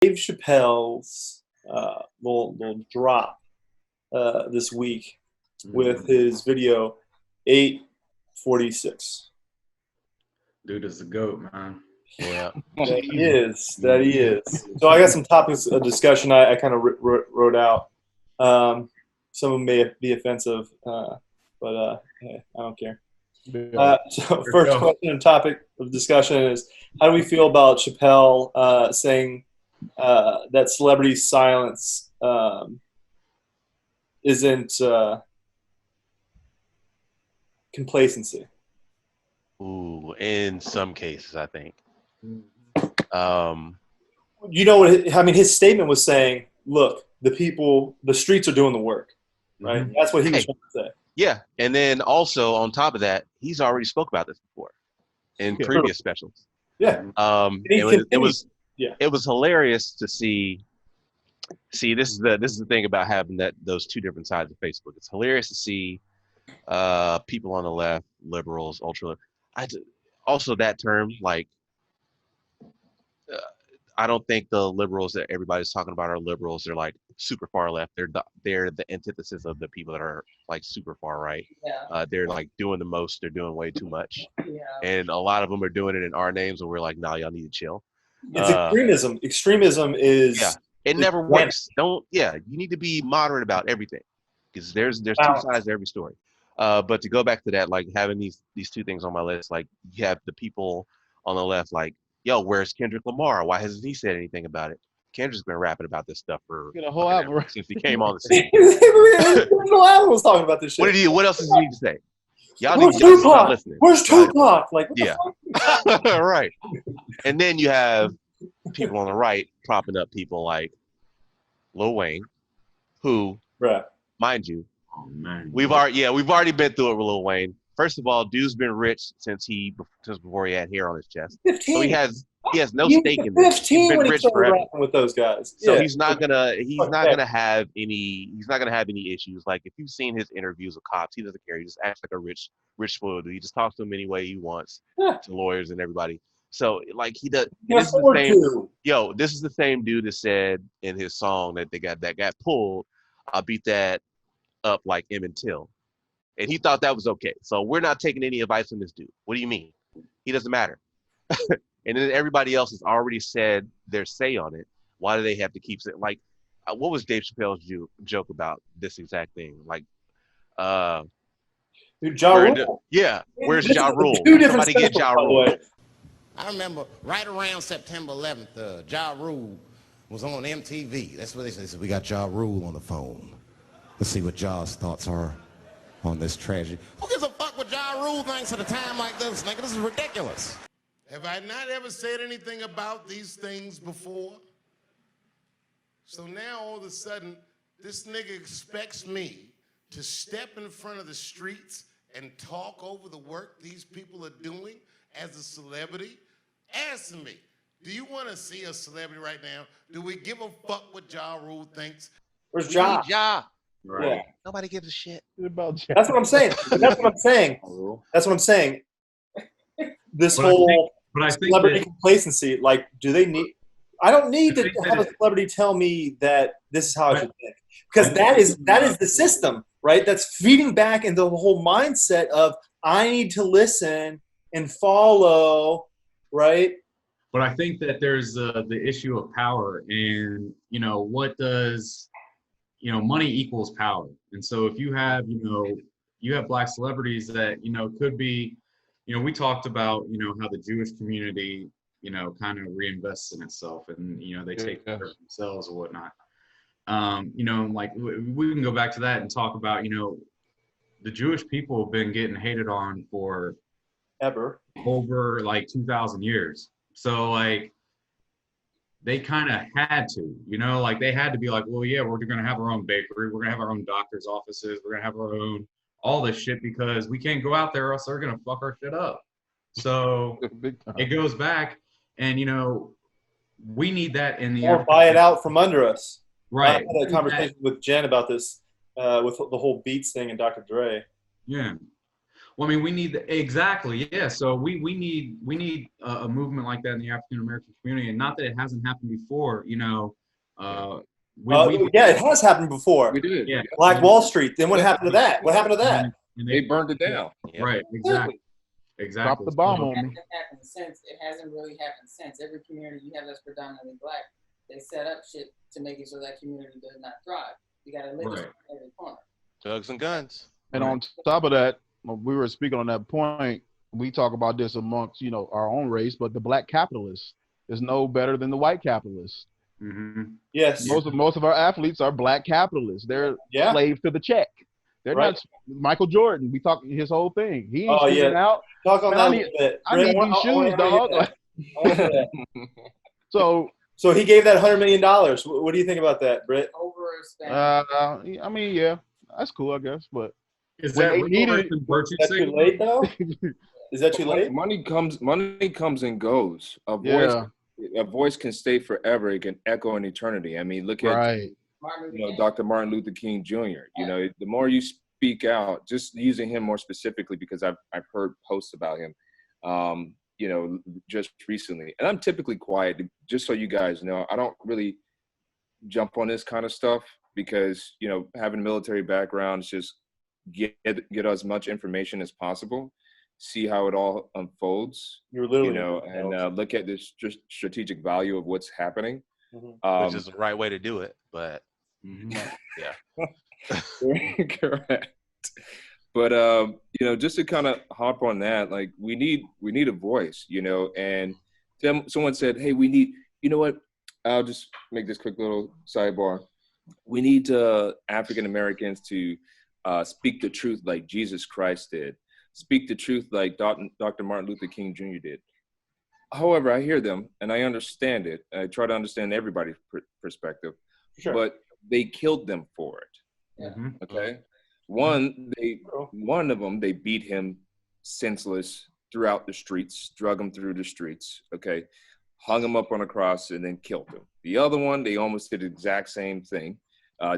Dave Chappelle's little drop this week with his video 846. Dude is the GOAT, man. Yeah. That he is. That he is. So I got some topics of discussion I kind of wrote out. Some of them may be offensive, but hey, I don't care. So first question and topic of discussion is, how do we feel about Chappelle saying that celebrity silence isn't complacency? Ooh, in some cases, I think. You know what? I mean, his statement was saying, "Look, the streets are doing the work." Right? Mm-hmm. That's what he was trying to say. Yeah, and then also on top of that, he's already spoke about this before in previous specials. Yeah. It was hilarious to see. This is the thing about having those two different sides of Facebook. It's hilarious to see people on the left, liberals, ultra. Also that term, like, I don't think the liberals that everybody's talking about are liberals. They're like super far left. They're the antithesis of the people that are like super far right. Yeah. They're like doing the most. They're doing way too much. Yeah. And a lot of them are doing it in our names, and we're like, nah, y'all need to chill. It's extremism. Extremism is. Yeah, it never works. You need to be moderate about everything, because there's two sides to every story. But to go back to that, like having these two things on my list, like you have the people on the left, like, yo, where's Kendrick Lamar? Why hasn't he said anything about it? Kendrick's been rapping about this stuff for a whole album since he came on the scene. was talking about this shit. What else does he need to say? Y'all Where's need to stop Tupac? listening. Where's Tupac? Like, what yeah, right. And then you have people on the right propping up people like Lil Wayne, who, mind you, we've already been through it with Lil Wayne. First of all, dude's been rich since before he had hair on his chest. 15. So he has no stake in this. 15 he's been when rich he started forever rapping with those guys. So he's not gonna have any issues. Like, if you've seen his interviews with cops, he doesn't care. He just acts like a rich spoiled dude. He just talks to them any way he wants to lawyers and everybody. So like he does. This is the same dude that said in his song that got pulled, "I'll beat that up like Emmett Till." And he thought that was okay. So we're not taking any advice from this dude. What do you mean? He doesn't matter. And then everybody else has already said their say on it. Why do they have to keep saying, like, what was Dave Chappelle's joke about this exact thing? Like, Ja Rule. Where's Ja Rule? Somebody get Ja Rule. I remember right around September 11th, Ja Rule was on MTV. That's what they said. We got Ja Rule on the phone. Let's see what Ja's thoughts are on this tragedy. Who gives a fuck what Ja Rule thinks at a time like this, nigga? This is ridiculous. Have I not ever said anything about these things before? So now all of a sudden, this nigga expects me to step in front of the streets and talk over the work these people are doing as a celebrity? Answer me. Do you want to see a celebrity right now? Do we give a fuck what Ja Rule thinks? Where's Ja? Right. Yeah. Nobody gives a shit about Ja. That's what I'm saying. That's what I'm saying. This whole celebrity complacency, like, do they need? I don't need to have a celebrity tell me that this is how I should think, because that is the system, right? That's feeding back into the whole mindset of I need to listen and follow, right? But I think that there's the issue of power, and what does money equals power. And so if you have black celebrities that could be, we talked about how the Jewish community kind of reinvests in itself, and they take care of themselves or whatnot. Like we can go back to that and talk about the Jewish people have been getting hated on for over like 2,000 years. So like they kind of had to, like they had to be like, well, yeah, we're going to have our own bakery, we're going to have our own doctor's offices, we're going to have our own all this shit, because we can't go out there or else they're going to fuck our shit up. So it goes back, and we need that in the or buy it out from under us. Right. I had a conversation with Jen about this with the whole Beats thing and Dr. Dre. Yeah. Well, I mean, we need exactly, yeah. So we need a movement like that in the African American community, and not that it hasn't happened before. You know, yeah, it has happened before. We did. Yeah. Black Wall Street. Then what happened to that? What happened to that? And They burned it down. Yeah. Right. Exactly. Drop the bomb So, on me. Happened since it hasn't really happened since. Every community you have that's predominantly black, they set up shit to make it so that community does not thrive. You got to live Right. in every corner. Drugs and guns. And on top of that, we were speaking on that point. We talk about this amongst, our own race, but the black capitalist is no better than the white capitalist. mm-hmm. Yes. Most of our athletes are black capitalists. They're slaves to the check. They're not Michael Jordan. We talk his whole thing. He ain't shooting out. Talk on that a little bit. I need these shoes, dog. So he gave that $100 million. What do you think about that, Britt? Overspend. I mean, yeah, that's cool, I guess. But Is that too late though? Is that too late? Money comes and goes. A voice can stay forever. It can echo in eternity. I mean, look at Dr. Martin Luther King Jr. The more you speak out, just using him more specifically because I've heard posts about him, just recently. And I'm typically quiet, just so you guys know. I don't really jump on this kind of stuff because having a military background is just get as much information as possible, see how it all unfolds. You're literally, and look at this strategic value of what's happening. Which is the right way to do it, but yeah. Correct. But just to kind of hop on that, like we need a voice, and someone said, hey, we need, what? I'll just make this quick little sidebar. We need African Americans to speak the truth like Jesus Christ did. Speak the truth like Dr. Martin Luther King Jr. did. However, I hear them and I understand it. I try to understand everybody's perspective, but they killed them for it. Yeah. Okay. One of them, they beat him senseless throughout the streets, drug him through the streets. Okay. Hung him up on a cross and then killed him. The other one, they almost did the exact same thing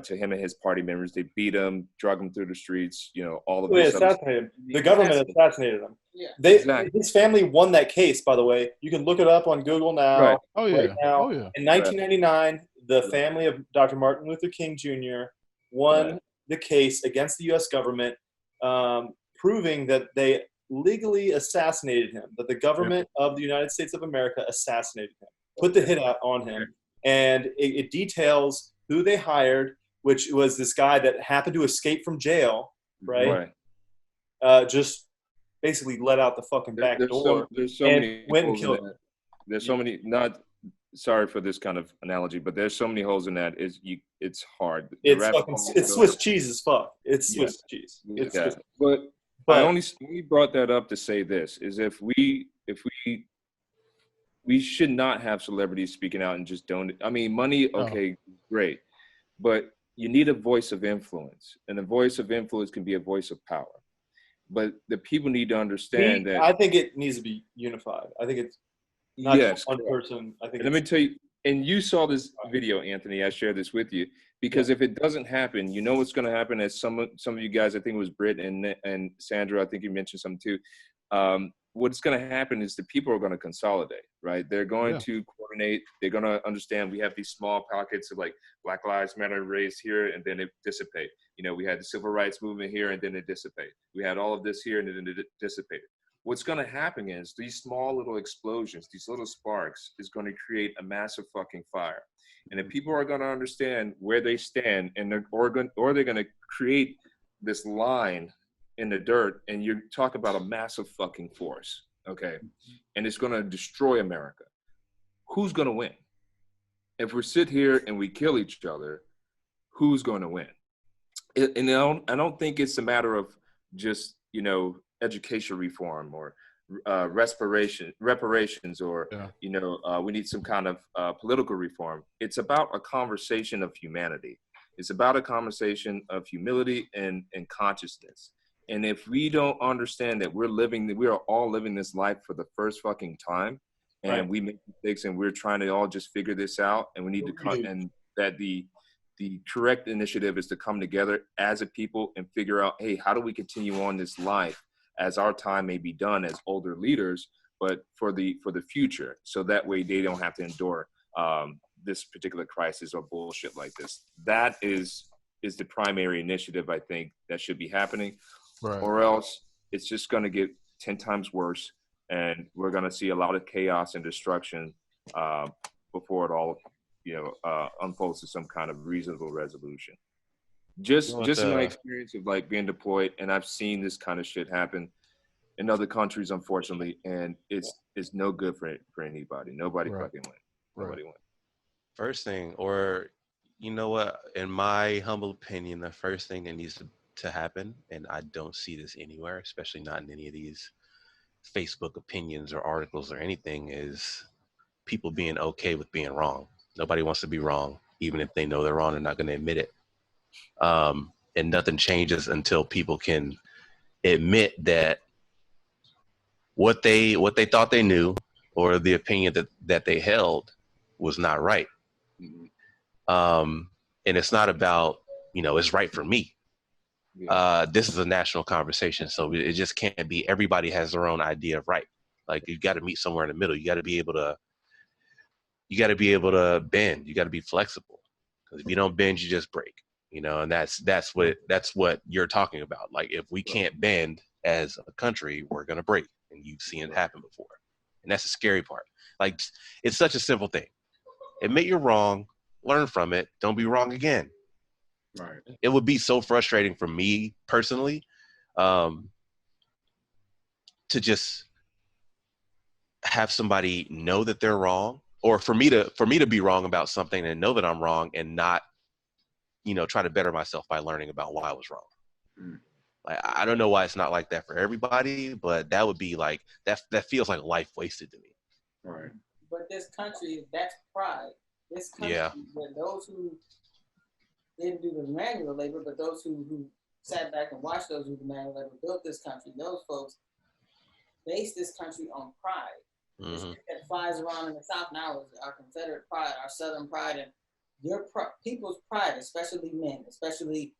to him and his party members. They beat him, drug him through the streets, all of this. The government assassinated him. Yeah. His family won that case, by the way. You can look it up on Google now. Right. Oh, yeah. Right now. Oh, yeah. In 1999, the family of Dr. Martin Luther King Jr. won the case against the U.S. government, proving that they legally assassinated him, that the government of the United States of America assassinated him, put the hit out on him. And it details who they hired, which was this guy that happened to escape from jail, right? Just basically let out the fucking back door. There's so many went and killed him. There's so many, sorry for this kind of analogy, but there's so many holes in that. It's hard. It's Swiss cheese as fuck. It's Swiss cheese. But I only brought that up to say this is if we should not have celebrities speaking out and just don't. I mean, money, okay, great, but you need a voice of influence, and a voice of influence can be a voice of power. But the people need to understand that. I think it needs to be unified. I think it's not just one person. I think. Let me tell you, and you saw this video, Anthony. I shared this with you because if it doesn't happen, you know what's going to happen. As some of you guys, I think it was Britt and Sandra. I think you mentioned some too. What's going to happen is the people are going to consolidate, right? They're going to coordinate. They're going to understand we have these small pockets of like Black Lives Matter raised here and then it dissipate. We had the civil rights movement here and then it dissipate. We had all of this here and then it dissipated. What's going to happen is these small little explosions, these little sparks is going to create a massive fucking fire. And if people are going to understand where they stand and they're going to create this line in the dirt, and you talk about a massive fucking force, okay? And it's going to destroy America. Who's going to win? If we sit here and we kill each other, who's going to win? And I don't think it's a matter of just, education reform or reparations or, we need some kind of political reform. It's about a conversation of humanity. It's about a conversation of humility and consciousness. And if we don't understand that we are all living this life for the first fucking time, and we make mistakes and we're trying to all just figure this out, and we need to come, and that the correct initiative is to come together as a people and figure out, hey, how do we continue on this life as our time may be done as older leaders, but for the future, so that way they don't have to endure this particular crisis or bullshit like this. That is the primary initiative I think that should be happening, or else it's just going to get 10 times worse, and we're going to see a lot of chaos and destruction before it all, unfolds to some kind of reasonable resolution. Just in my experience of like being deployed, and I've seen this kind of shit happen in other countries, unfortunately, and it's no good for anybody. Nobody fucking win. Nobody win. First thing, or you know what? In my humble opinion, the first thing that needs to happen, and I don't see this anywhere, especially not in any of these Facebook opinions or articles or anything, is people being okay with being wrong. Nobody wants to be wrong, even if they know they're wrong. They're not going to admit it. And nothing changes until people can admit that what they thought they knew, or the opinion that they held, was not right. And it's not about, it's right for me. This is a national conversation, so it just can't be everybody has their own idea of right. Like, you got to meet somewhere in the middle. You got to be able to bend. You got to be flexible, because if you don't bend, you just break. And that's what you're talking about. Like, if we can't bend as a country, we're gonna break, and you've seen it happen before. And that's the scary part. Like, it's such a simple thing. Admit you're wrong, learn from it, don't be wrong again. Right. It would be so frustrating for me personally, to just have somebody know that they're wrong, or for me to be wrong about something and know that I'm wrong, and not, try to better myself by learning about why I was wrong. Like, I don't know why it's not like that for everybody, but that would be like, that feels like life wasted to me. Right. But this country, that's pride. This country, where those who didn't do the manual labor, but those who sat back and watched those who did the manual labor built this country, those folks based this country on pride. The shit that flies around in the South now is our Confederate pride, our Southern pride, and people's pride, especially men, especially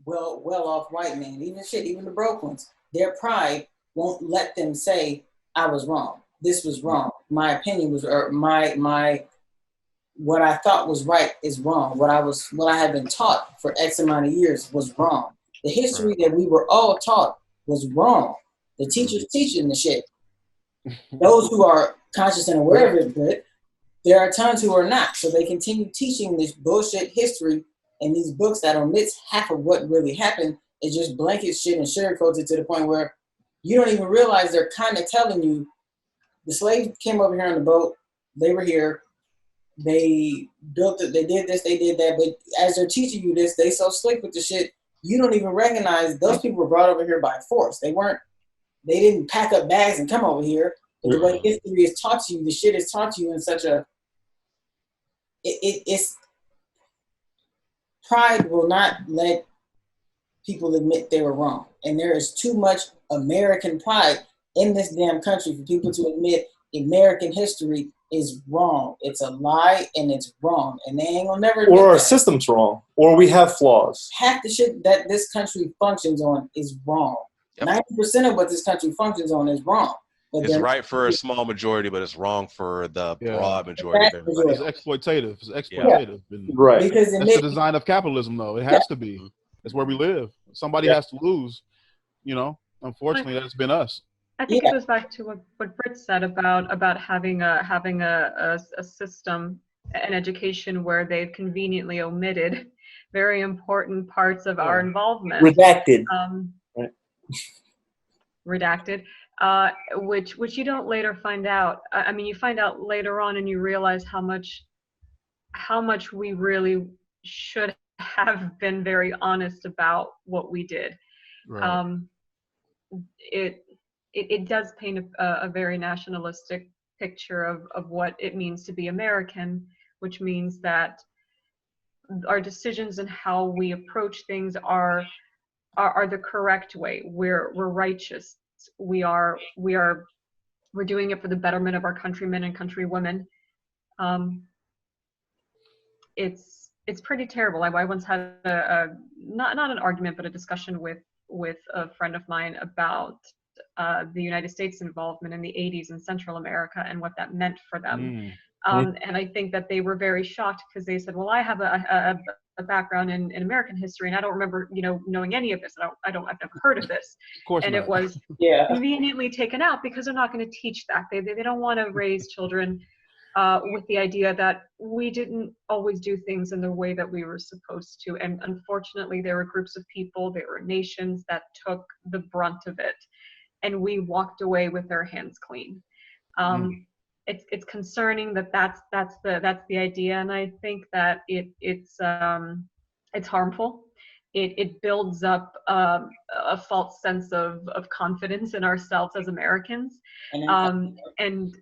well-off white men, even the broke ones. Their pride won't let them say, "I was wrong. This was wrong. My opinion was, or my what I thought was right is wrong. What I had been taught for X amount of years was wrong. The history that we were all taught was wrong. The teachers teaching the shit. Those who are conscious and aware of it, but there are tons who are not. So they continue teaching this bullshit history and these books that omits half of what really happened. It just blankets shit and sugarcoats it to the point where you don't even realize they're kind of telling you the slaves came over here on the boat. They were here. They built it. They did this. They did that. But as they're teaching you this, they so slick with the shit, you don't even recognize those people were brought over here by force. They didn't pack up bags and come over here. But the way history is taught to you, the shit is taught to you in such a, it's pride will not let people admit they were wrong. And there is too much American pride in this damn country for people to admit American history is wrong. It's a lie and it's wrong. And they ain't gonna never admit or our that. system's wrong, or we have flaws. Half the shit that this country functions on is wrong. 90% of what this country functions on is wrong. But It's right for a small majority, but it's wrong for the broad majority of everybody. It's exploitative. It's exploitative. Yeah. Right. Because that's the design of capitalism, though. It has to be. That's where we live. Somebody has to lose. Unfortunately, that's been us. I think it goes back to what Britt said about having a system, an education where they've conveniently omitted very important parts of our involvement. Redacted. Right. Redacted. Which you don't later find out. I mean, you find out later on, and you realize how much we really should have been very honest about what we did. Right. It does paint a very nationalistic picture of what it means to be American, which means that our decisions and how we approach things are the correct way. We're righteous. We're doing it for the betterment of our countrymen and countrywomen. It's pretty terrible. I once had not an argument, but a discussion with with a friend of mine about the United States involvement in the 80s in Central America and what that meant for them. And I think that they were very shocked because they said, well, I have a background in American history, and I don't remember, knowing any of this. I've never heard of this. Of course and not. It was conveniently taken out because they're not going to teach that. They don't want to raise children with the idea that we didn't always do things in the way that we were supposed to. And unfortunately, there were groups of people, there were nations that took the brunt of it, and we walked away with our hands clean. It's concerning that that's the idea, and I think that it's harmful. It builds up a false sense of confidence in ourselves as Americans, and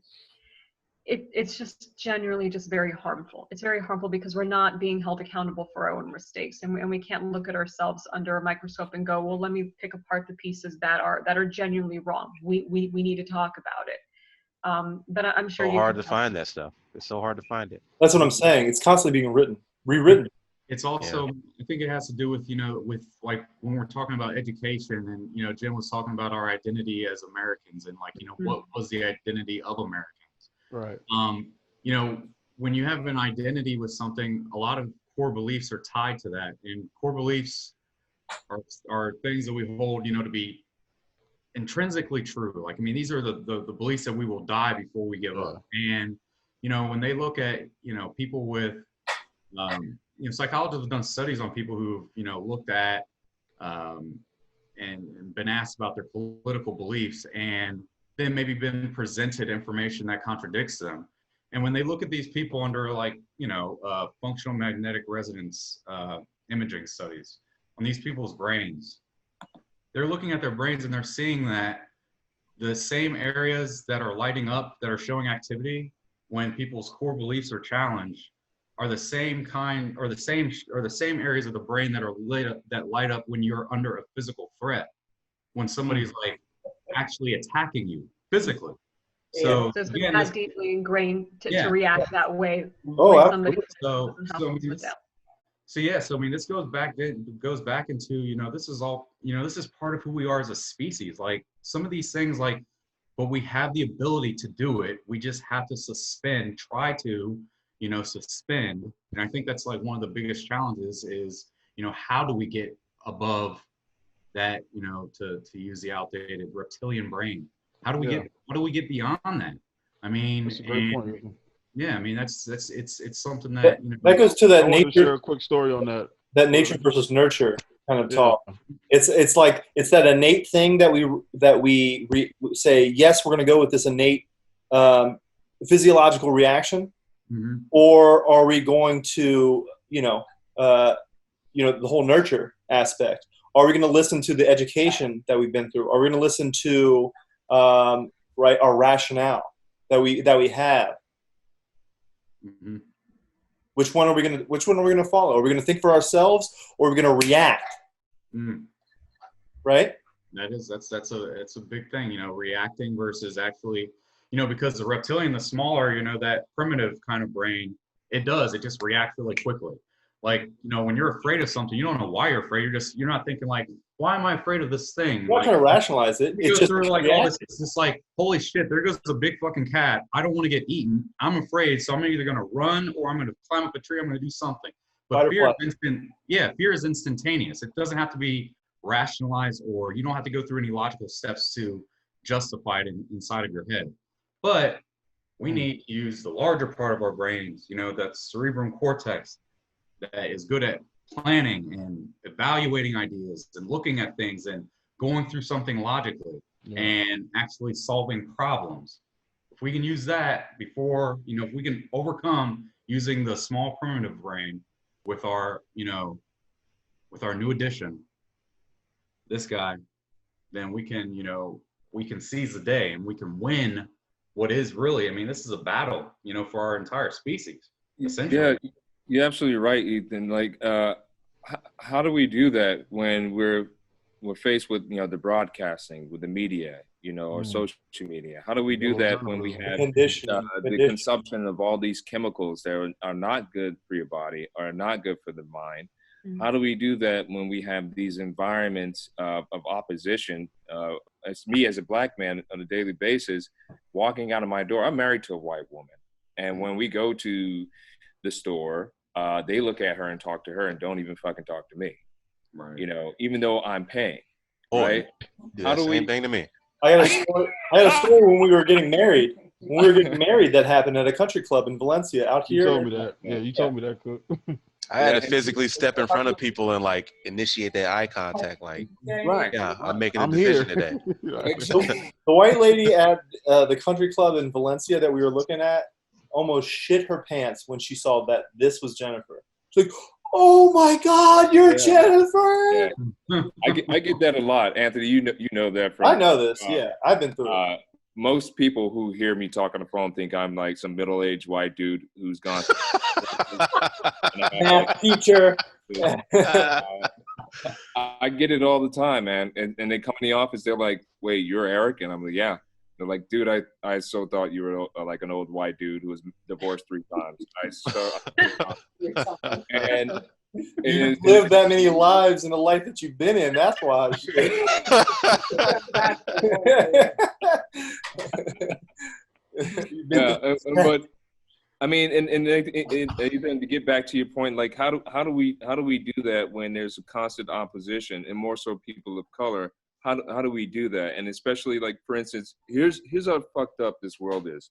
it's just generally just very harmful. It's very harmful because we're not being held accountable for our own mistakes, and we can't look at ourselves under a microscope and go, well, let me pick apart the pieces that are genuinely wrong. We need to talk about it. But I'm sure it's so hard to find that stuff. It's so hard to find it. That's what I'm saying. It's constantly being rewritten. It's also, I think it has to do with, with like when we're talking about education, and, Jim was talking about our identity as Americans, and like, what was the identity of Americans? Right. When you have an identity with something, a lot of core beliefs are tied to that, and core beliefs are things that we hold, to be intrinsically true. Like, these are the beliefs that we will die before we give up. And, when they look at, people with, psychologists have done studies on people who've, looked at and been asked about their political beliefs, and then maybe been presented information that contradicts them. And when they look at these people under like, functional magnetic resonance imaging studies on these people's brains, they're looking at their brains and they're seeing that the same areas that are lighting up, that are showing activity when people's core beliefs are challenged, are the same kind, or the same areas of the brain that are light up when you're under a physical threat, when somebody's like actually attacking you physically. So it's again, not deeply ingrained to react that way. So this goes back into, this is all, this is part of who we are as a species. Like some of these things, like, but we have the ability to do it. We just have to try to suspend. And I think that's like one of the biggest challenges is, how do we get above that, to use the outdated reptilian brain? How do we get beyond that? That's a great point. Yeah, it's something that that goes to that I nature. Want to share a quick story on that. That nature versus nurture kind of talk. It's like it's that innate thing that we say yes, we're going to go with this innate physiological reaction, or are we going to the whole nurture aspect? Are we going to listen to the education that we've been through? Are we going to listen to our rationale that we have? Which one are we going to follow? Are we going to think for ourselves, or are we going to react? Right? That's a big thing, reacting versus actually, because the reptilian, the smaller, that primitive kind of brain, it just reacts really quickly. Like, when you're afraid of something, you don't know why you're afraid. You're not thinking like, why am I afraid of this thing? You're not trying to rationalize it. It's just like all this. It's just like, holy shit, there goes a big fucking cat. I don't want to get eaten. I'm afraid, so I'm either going to run or I'm going to climb up a tree. I'm going to do something. But fear is instantaneous. It doesn't have to be rationalized, or you don't have to go through any logical steps to justify it inside of your head. But we need to use the larger part of our brains, that cerebrum cortex, that is good at planning and evaluating ideas and looking at things and going through something logically and actually solving problems. If we can use that before, if we can overcome using the small primitive brain with our, with our new addition, this guy, then we can seize the day and we can win what is really, this is a battle, for our entire species, essentially. Yeah. You're absolutely right, Ethan. Like, how do we do that when we're faced with the broadcasting, with the media, or social media? How do we do that when we have the consumption of all these chemicals that are not good for your body, are not good for the mind, How do we do that when we have these environments of opposition? As me as a black man on a daily basis, walking out of my door, I'm married to a white woman. And when we go to the store, they look at her and talk to her and don't even fucking talk to me. Right. You know, even though I'm paying. Right? How do same thing to me. I had a story when we were getting married. When we were getting married, that happened at a country club in Valencia out here. You told me that. Yeah, you told me that, Cook. I had to physically step in front of people and like initiate that eye contact. Like, yeah, I'm making a decision today. The white lady at the country club in Valencia that we were looking at almost shit her pants when she saw that this was Jennifer. She's like, "Oh my God, you're Jennifer!" Yeah. I get that a lot, Anthony. You know that from. I know this. Yeah, I've been through it. Most people who hear me talk on the phone think I'm like some middle-aged white dude who's gone. Math teacher. I get it all the time, man. And they come in the office, they're like, "Wait, you're Eric?" And I'm like, "Yeah." They're like, "Dude, I so thought you were like an old white dude who was divorced 3 times." And you've lived that many lives in the life that you've been in. That's why. But I mean, and even to get back to your point, like how do we do that when there's a constant opposition, and more so people of color? How do we do that? And especially, like, for instance, here's how fucked up this world is.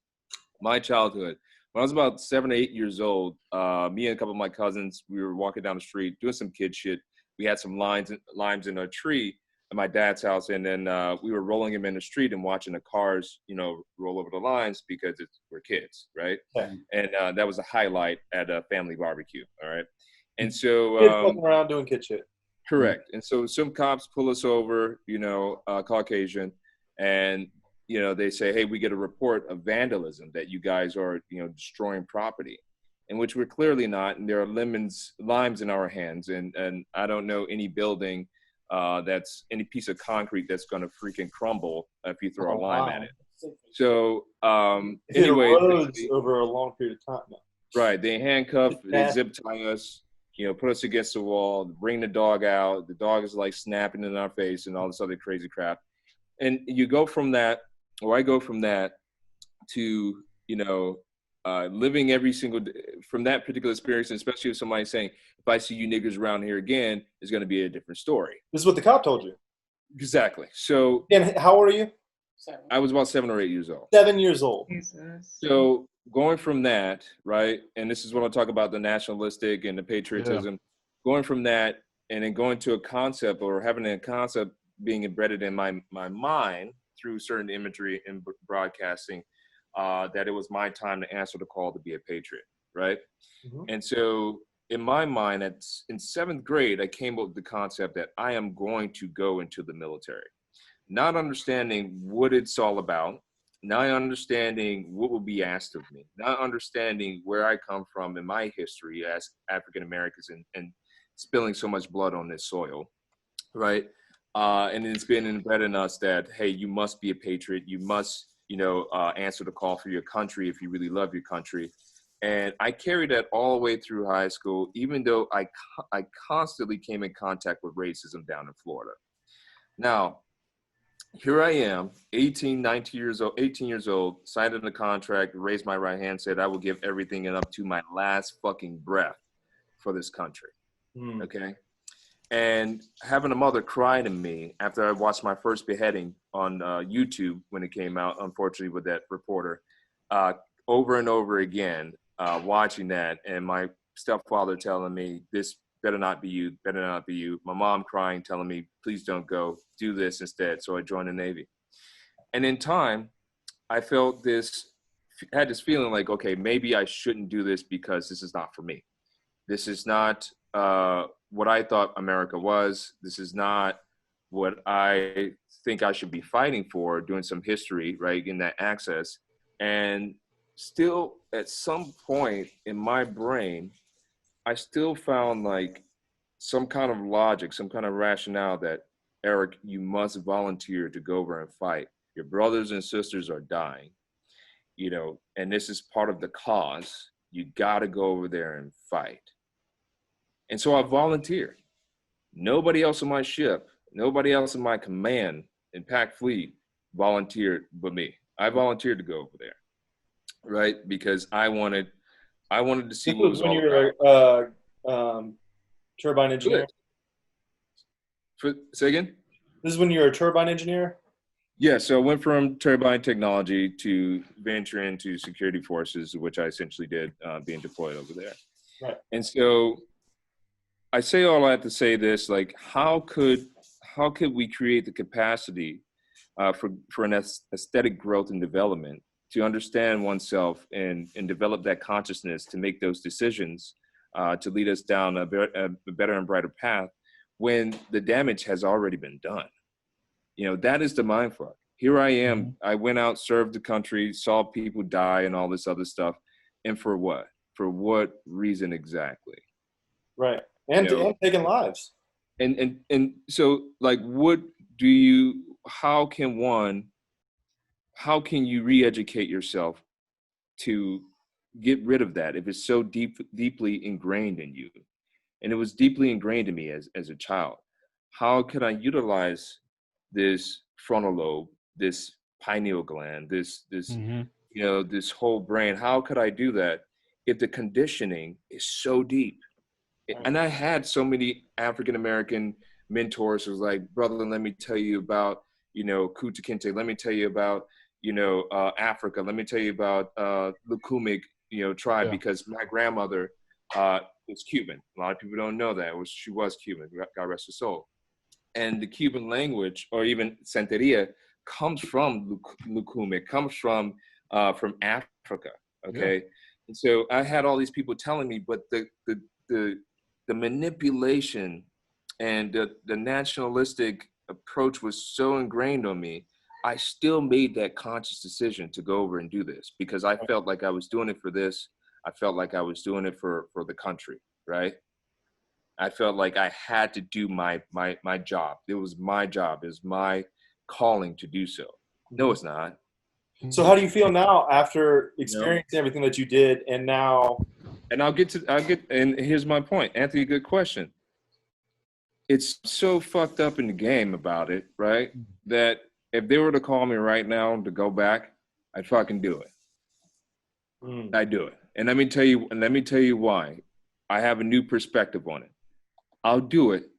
My childhood. When I was about 7 or 8 years old, me and a couple of my cousins, we were walking down the street doing some kid shit. We had some limes in a tree at my dad's house, and then we were rolling them in the street and watching the cars, roll over the lines because we're kids, right? Yeah. And that was a highlight at a family barbecue, all right? And so kids walking around doing kid shit. Correct. And so some cops pull us over, Caucasian, and they say, "Hey, we get a report of vandalism that you guys are, destroying property," in which we're clearly not. And there are limes in our hands. And I don't know any building that's any piece of concrete that's going to freaking crumble if you throw a lime at it. So anyway, over a long period of time. Right. They handcuff, they zip tie us, put us against the wall, bring the dog out. The dog is like snapping in our face and all this other crazy crap. And you go from that, or I go from that to, living every single day from that particular experience, especially if somebody's saying, "If I see you niggers around here again, it's going to be a different story." This is what the cop told you. Exactly. So. And how old are you? 7. I was about 7 or 8 years old. 7 years old. Jesus. So going from that, right, and this is what I'll talk about, the nationalistic and the patriotism, going from that and then going to a concept, or having a concept being embedded in my mind through certain imagery and broadcasting, that it was my time to answer the call to be a patriot, right? Mm-hmm. And so in my mind, in 7th grade, I came up with the concept that I am going to go into the military, not understanding what it's all about, not understanding what will be asked of me, not understanding where I come from in my history as African Americans and spilling so much blood on this soil, right? And it's been embedded in us that, hey, you must be a patriot. You must, answer the call for your country if you really love your country. And I carried that all the way through high school, even though I constantly came in contact with racism down in Florida. Now, here I am, 18 years old, signed in a contract, raised my right hand, said I will give everything and up to my last fucking breath for this country. Okay? And having a mother cry to me after I watched my first beheading on YouTube when it came out, unfortunately with that reporter, over and over again, watching that, and my stepfather telling me, "This better not be you, better not be you." My mom crying, telling me, "Please don't go, do this instead." So I joined the Navy. And in time, I had this feeling like, okay, maybe I shouldn't do this because this is not for me. This is not what I thought America was. This is not what I think I should be fighting for, doing some history, right, in that access. And still, at some point in my brain, I still found like some kind of logic, some kind of rationale that, Eric, you must volunteer to go over and fight. Your brothers and sisters are dying, and this is part of the cause. You got to go over there and fight. And so I volunteered. Nobody else on my ship, nobody else in my command in Pac Fleet volunteered but me. I volunteered to go over there, right? Because I wanted to see what it was when all you're about. Turbine engineer. Say again? This is when you're a turbine engineer? Yeah, so I went from turbine technology to venture into security forces, which I essentially did being deployed over there. Right. And so I say all that to say this, like, how could we create the capacity for an aesthetic growth and development to understand oneself and develop that consciousness to make those decisions to lead us down a better and brighter path when the damage has already been done? You know, that is the mind fuck. Here I am. Mm-hmm. I went out, served the country, saw people die and all this other stuff. And for what? For what reason exactly? Right. And, and taking lives. And so, like, how can you re-educate yourself to get rid of that if it's so deeply ingrained in you? And it was deeply ingrained in me as a child. How could I utilize this frontal lobe, this pineal gland, this mm-hmm. you know, this whole brain? How could I do that if the conditioning is so deep? And I had so many African American mentors who was like, brother, let me tell you about, you know, Kunta Kinte. Let me tell you about, you know, Africa. Let me tell you about Lukumic, you know, tribe, because my grandmother was Cuban. A lot of people don't know that. She was Cuban, God rest her soul. And the Cuban language, or even Santeria, comes from Lukumic, comes from Africa, okay? Yeah. And so I had all these people telling me, but the manipulation and the nationalistic approach was so ingrained on me, I still made that conscious decision to go over and do this because I felt like I was doing it for this. I felt like I was doing it for the country, right? I felt like I had to do my job. It was my job. It was my calling to do so. No, it's not. So how do you feel now after experiencing everything that you did and now? And and here's my point. Anthony, good question. It's so fucked up in the game about it, right? That if they were to call me right now to go back, I'd fucking do it. I'd do it. And let me tell you why. I have a new perspective on it. I'll do it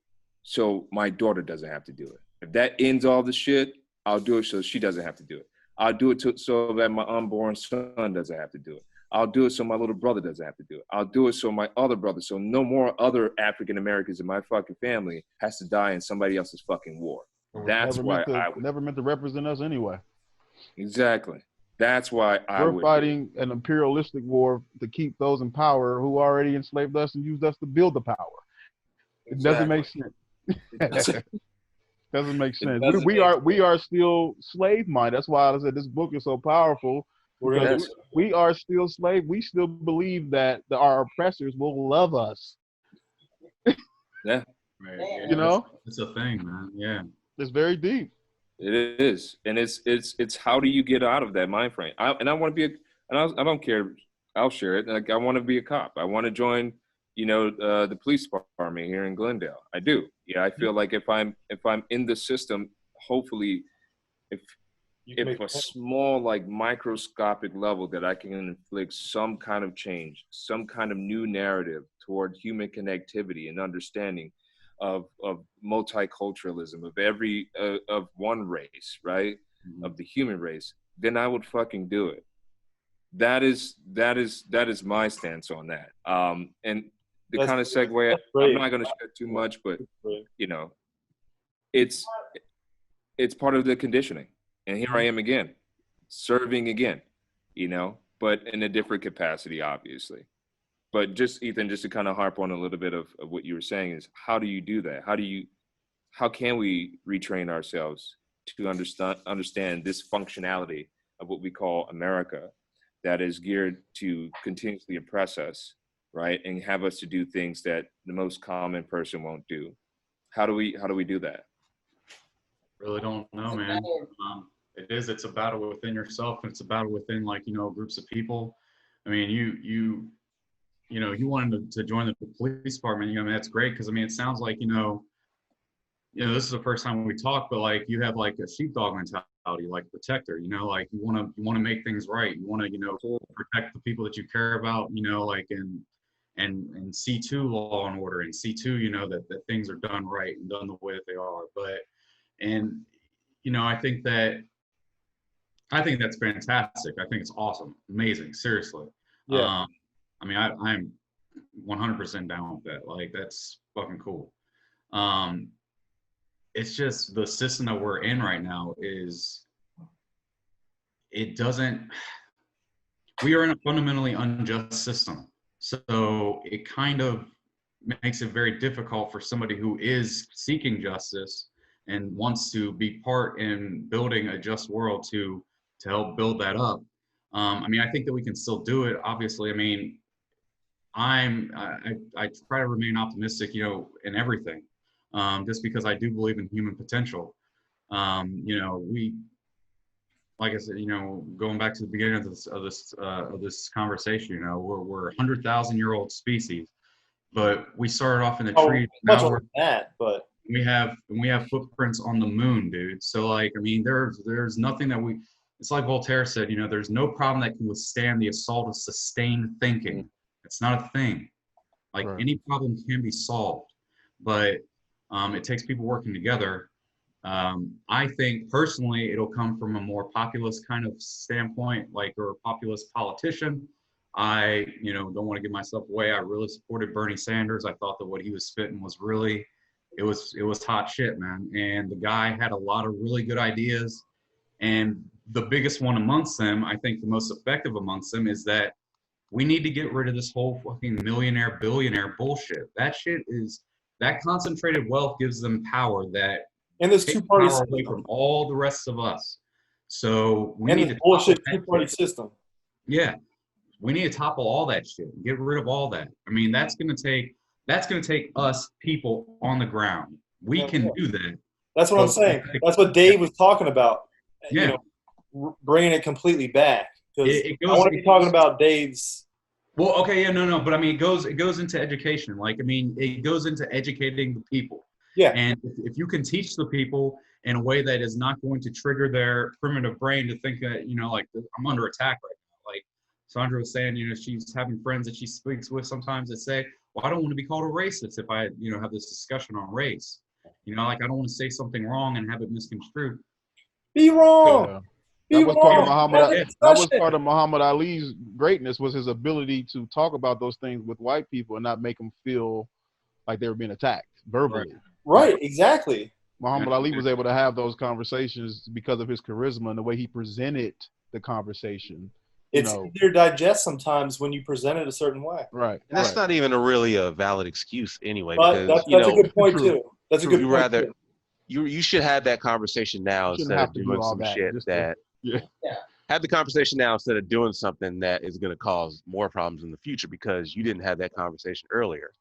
so my daughter doesn't have to do it. If that ends all the shit, I'll do it so she doesn't have to do it. I'll do it so that my unborn son doesn't have to do it. I'll do it so my little brother doesn't have to do it. I'll do it so my other brother, so no more other African Americans in my fucking family has to die in somebody else's fucking war. That's why never meant to represent us anyway. Exactly. That's why we're fighting an imperialistic war to keep those in power who already enslaved us and used us to build the power. It doesn't make sense. Doesn't make sense. We are still slave minded. That's why I said this book is so powerful. We are still slave. We still believe that our oppressors will love us. Yeah. Right. You know? It's a thing, man. Yeah. It's very deep. It is. And it's how do you get out of that mind frame? I want to be I don't care. I'll share it. Like, I want to be a cop. I want to join, you know, the police department here in Glendale. I do. Yeah. I feel like if I'm in the system, hopefully if a small, like, microscopic level that I can inflict some kind of change, some kind of new narrative toward human connectivity and understanding of multiculturalism, of one race, right? Mm-hmm. Of the human race, then I would fucking do it. That is my stance on that. And the kind of segue, I'm not going to share too much, but you know, it's part of the conditioning. And here I am again, serving again, you know, but in a different capacity, obviously. But just, Ethan, just to kind of harp on a little bit of what you were saying is, how do you do that? How can we retrain ourselves to understand this functionality of what we call America that is geared to continuously oppress us, right? And have us to do things that the most common person won't do. How do we do that? Really don't know, man. It's a battle within yourself, and it's a battle within, like, you know, groups of people. I mean, you you wanted to join the police department, I mean, that's great, because I mean, it sounds like, this is the first time we talk, but like you have like a sheepdog mentality, like protector, like you want to make things right. You want to, protect the people that you care about, like and see to law and order, and see to, that things are done right and done the way that they are. I think that's fantastic. I think it's awesome, amazing, seriously. Yeah. I mean, I'm 100% down with that. Like, that's fucking cool. It's just the system that we're in right now we are in a fundamentally unjust system. So it kind of makes it very difficult for somebody who is seeking justice and wants to be part in building a just world to help build that up. I mean, I think that we can still do it. Obviously, I mean, I try to remain optimistic, in everything, just because I do believe in human potential. Like I said, going back to the beginning of this conversation, we're 100,000-year-old species, but we started off in the trees. Much more than that, but we have footprints on the moon, dude. So like, I mean, there's nothing that it's like Voltaire said, there's no problem that can withstand the assault of sustained thinking. It's not a thing. Like, any problem can be solved, but it takes people working together. I think personally it'll come from a more populist kind of standpoint, like, or a populist politician. I, don't want to give myself away. I really supported Bernie Sanders. I thought that what he was spitting was really, it was hot shit, man. And the guy had a lot of really good ideas. And the biggest one amongst them, I think the most effective amongst them, is that we need to get rid of this whole fucking millionaire, billionaire bullshit. That concentrated wealth gives them power that and there's two parties away from all the rest of us. So we and need to bullshit two-party system. Yeah, we need to topple all that shit. Get rid of all that. I mean, that's gonna take us people on the ground. We can do that. That's what I'm saying. That's what Dave was talking about. Yeah, bringing it completely back, because I want to be talking about Dave's. Well, okay, yeah, no, but I mean, it goes into education. Like, I mean, it goes into educating the people. Yeah. And if you can teach the people in a way that is not going to trigger their primitive brain to think that, like, I'm under attack right now. Like Sandra was saying, she's having friends that she speaks with sometimes that say, well, I don't want to be called a racist if I, have this discussion on race. Like, I don't want to say something wrong and have it misconstrued. Be wrong. That was part of Muhammad Ali's greatness, was his ability to talk about those things with white people and not make them feel like they were being attacked verbally. Right, exactly. Muhammad Ali was able to have those conversations because of his charisma and the way he presented the conversation. It's easier to digest sometimes when you present it a certain way. Right. And that's not even really a valid excuse anyway. But because, that's a good point too. That's a good point too. You should have that conversation now instead of doing some shit that. Have the conversation now instead of doing something that is going to cause more problems in the future because you didn't have that conversation earlier.